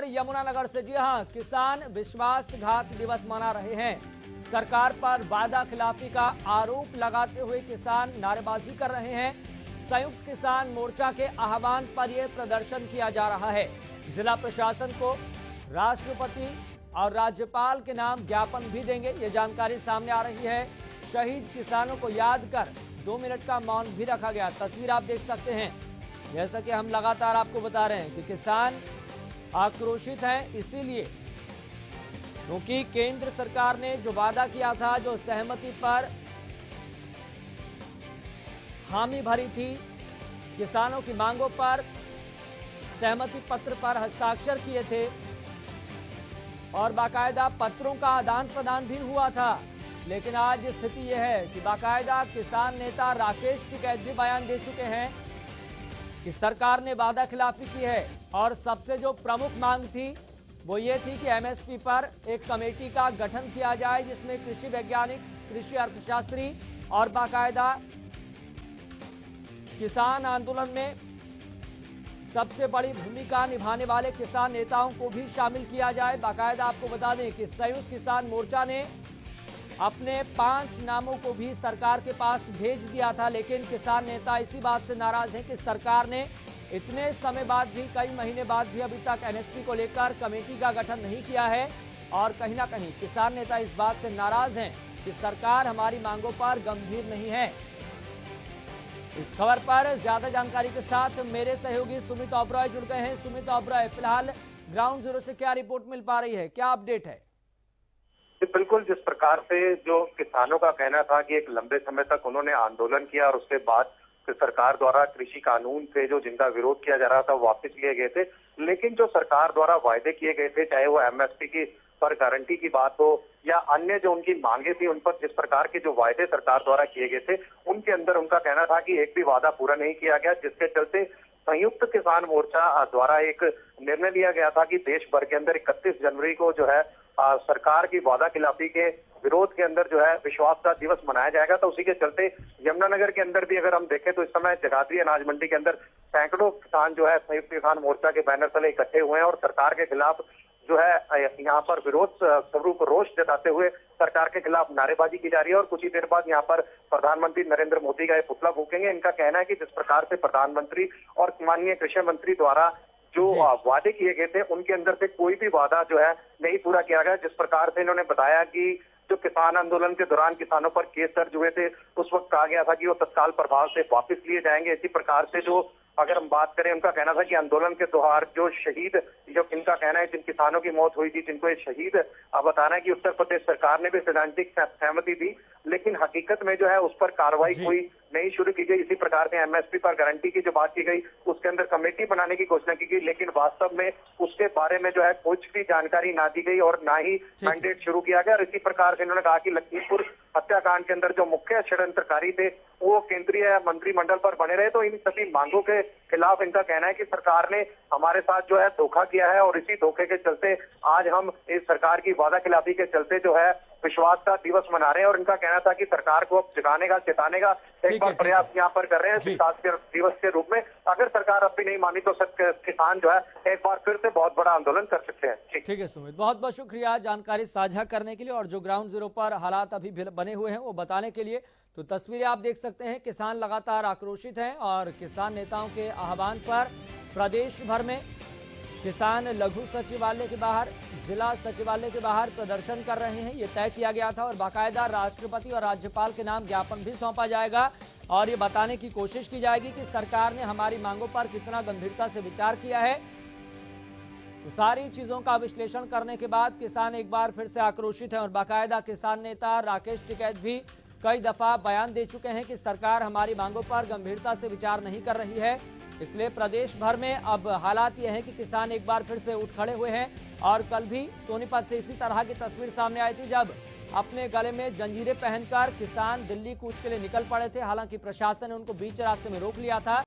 यमुनानगर से जी हां, किसान विश्वासघात दिवस मना रहे हैं। सरकार पर वादा खिलाफी का आरोप लगाते हुए किसान नारेबाजी कर रहे हैं। संयुक्त किसान मोर्चा के आह्वान पर यह प्रदर्शन किया जा रहा है। जिला प्रशासन को राष्ट्रपति और राज्यपाल के नाम ज्ञापन भी देंगे, ये जानकारी सामने आ रही है। शहीद किसानों को याद कर 2 मिनट का मौन भी रखा गया। तस्वीर आप देख सकते हैं। जैसा कि हम लगातार आपको बता रहे हैं कि किसान आक्रोशित हैं, इसीलिए क्योंकि केंद्र सरकार ने जो वादा किया था, जो सहमति पर हामी भरी थी, किसानों की मांगों पर सहमति पत्र पर हस्ताक्षर किए थे और बाकायदा पत्रों का आदान प्रदान भी हुआ था। लेकिन आज स्थिति यह है कि बाकायदा किसान नेता राकेश टिकैत भी बयान दे चुके हैं कि सरकार ने वादा खिलाफी की है और सबसे जो प्रमुख मांग थी वो ये थी कि एमएसपी पर एक कमेटी का गठन किया जाए, जिसमें कृषि वैज्ञानिक, कृषि अर्थशास्त्री और बाकायदा किसान आंदोलन में सबसे बड़ी भूमिका निभाने वाले किसान नेताओं को भी शामिल किया जाए। बाकायदा आपको बता दें कि संयुक्त किसान मोर्चा ने अपने 5 नामों को भी सरकार के पास भेज दिया था, लेकिन किसान नेता इसी बात से नाराज हैं कि सरकार ने इतने समय बाद भी, कई महीने बाद भी अभी तक एमएसपी को लेकर कमेटी का गठन नहीं किया है। और कहीं ना कहीं किसान नेता इस बात से नाराज हैं कि सरकार हमारी मांगों पर गंभीर नहीं है। इस खबर पर ज्यादा जानकारी के साथ मेरे सहयोगी सुमित ओबरॉय जुड़ गए हैं। सुमित ओबरॉय, फिलहाल ग्राउंड जीरो से क्या रिपोर्ट मिल पा रही है, क्या अपडेट है? बिल्कुल, जिस प्रकार से जो किसानों का कहना था कि एक लंबे समय तक उन्होंने आंदोलन किया और उसके बाद सरकार द्वारा कृषि कानून से जो जिनका विरोध किया जा रहा था वापस लिए गए थे, लेकिन जो सरकार द्वारा वायदे किए गए थे, चाहे वो एमएसपी की पर गारंटी की बात हो या अन्य जो उनकी मांगे थी, उन पर जिस प्रकार के जो वायदे सरकार द्वारा किए गए थे, उनके अंदर उनका कहना था कि एक भी वादा पूरा नहीं किया गया, जिसके चलते संयुक्त किसान मोर्चा द्वारा एक निर्णय लिया गया था कि देश भर के अंदर 31 जनवरी को जो है सरकार की वादा खिलाफी के विरोध के अंदर जो है विश्वास का दिवस मनाया जाएगा। तो उसी के चलते यमुनानगर के अंदर भी अगर हम देखें तो इस समय जगाधरी अनाज मंडी के अंदर सैकड़ों किसान जो है संयुक्त किसान मोर्चा के बैनर तले इकट्ठे हुए हैं और सरकार के खिलाफ जो है यहाँ पर विरोध स्वरूप रोष जताते हुए सरकार के खिलाफ नारेबाजी की जा रही है। और कुछ ही देर बाद यहाँ पर प्रधानमंत्री नरेंद्र मोदी का ये पुतला फूकेंगे। इनका कहना है कि जिस प्रकार से प्रधानमंत्री और माननीय कृषि मंत्री द्वारा जो वादे किए गए थे, उनके अंदर से कोई भी वादा जो है नहीं पूरा किया गया। जिस प्रकार से इन्होंने बताया कि जो किसान आंदोलन के दौरान किसानों पर केस दर्ज हुए थे, उस वक्त कहा गया था कि वो तत्काल प्रभाव से वापस लिए जाएंगे। इसी प्रकार से जो अगर हम बात करें, उनका कहना था कि आंदोलन के दौरान जो शहीद, जो इनका कहना है जिन किसानों की मौत हुई थी, जिनको ये शहीद बताना है कि उत्तर प्रदेश सरकार ने भी सैद्धांतिक सहमति दी, लेकिन हकीकत में जो है उस पर कार्रवाई कोई नहीं शुरू की गई। इसी प्रकार से एमएसपी पर गारंटी की जो बात की गई, उसके अंदर कमेटी बनाने की घोषणा की गई, लेकिन वास्तव में उसके बारे में जो है कुछ भी जानकारी ना दी गई और ना ही मैंडेट शुरू किया गया। और इसी प्रकार से इन्होंने कहा कि लखीमपुर हत्याकांड के अंदर जो मुख्य षड्यंत्रकारी थे वो केंद्रीय मंत्रिमंडल पर बने रहे। तो इन सभी मांगों के खिलाफ इनका कहना है कि सरकार ने हमारे साथ जो है धोखा किया है और इसी धोखे के चलते आज हम इस सरकार की वादा खिलाफी के चलते जो है विश्वास का दिवस मना रहे हैं। और इनका कहना था कि सरकार को अब जगाने का, चेताने का एक बार प्रयास यहाँ पर कर रहे हैं विकास दिवस के रूप में। अगर सरकार अब भी नहीं मानी तो किसान जो है एक बार फिर से बहुत बड़ा आंदोलन कर सकते हैं। ठीक है सुमित, बहुत बहुत शुक्रिया जानकारी साझा करने के लिए और जो ग्राउंड जीरो पर हालात अभी बने हुए हैं वो बताने के लिए। तो तस्वीरें आप देख सकते हैं, किसान लगातार आक्रोशित हैं और किसान नेताओं के आह्वान पर प्रदेश भर में किसान लघु सचिवालय के बाहर, जिला सचिवालय के बाहर प्रदर्शन कर रहे हैं। ये तय किया गया था और बाकायदा राष्ट्रपति और राज्यपाल के नाम ज्ञापन भी सौंपा जाएगा और ये बताने की कोशिश की जाएगी कि सरकार ने हमारी मांगों पर कितना गंभीरता से विचार किया है। तो सारी चीजों का विश्लेषण करने के बाद किसान एक बार फिर से आक्रोशित हैं और बाकायदा किसान नेता राकेश टिकैत भी कई दफा बयान दे चुके हैं कि सरकार हमारी मांगों पर गंभीरता से विचार नहीं कर रही है। इसलिए प्रदेश भर में अब हालात यह है कि किसान एक बार फिर से उठ खड़े हुए हैं और कल भी सोनीपत से इसी तरह की तस्वीर सामने आई थी, जब अपने गले में जंजीरें पहनकर किसान दिल्ली कूच के लिए निकल पड़े थे। हालांकि प्रशासन ने उनको बीच रास्ते में रोक लिया था।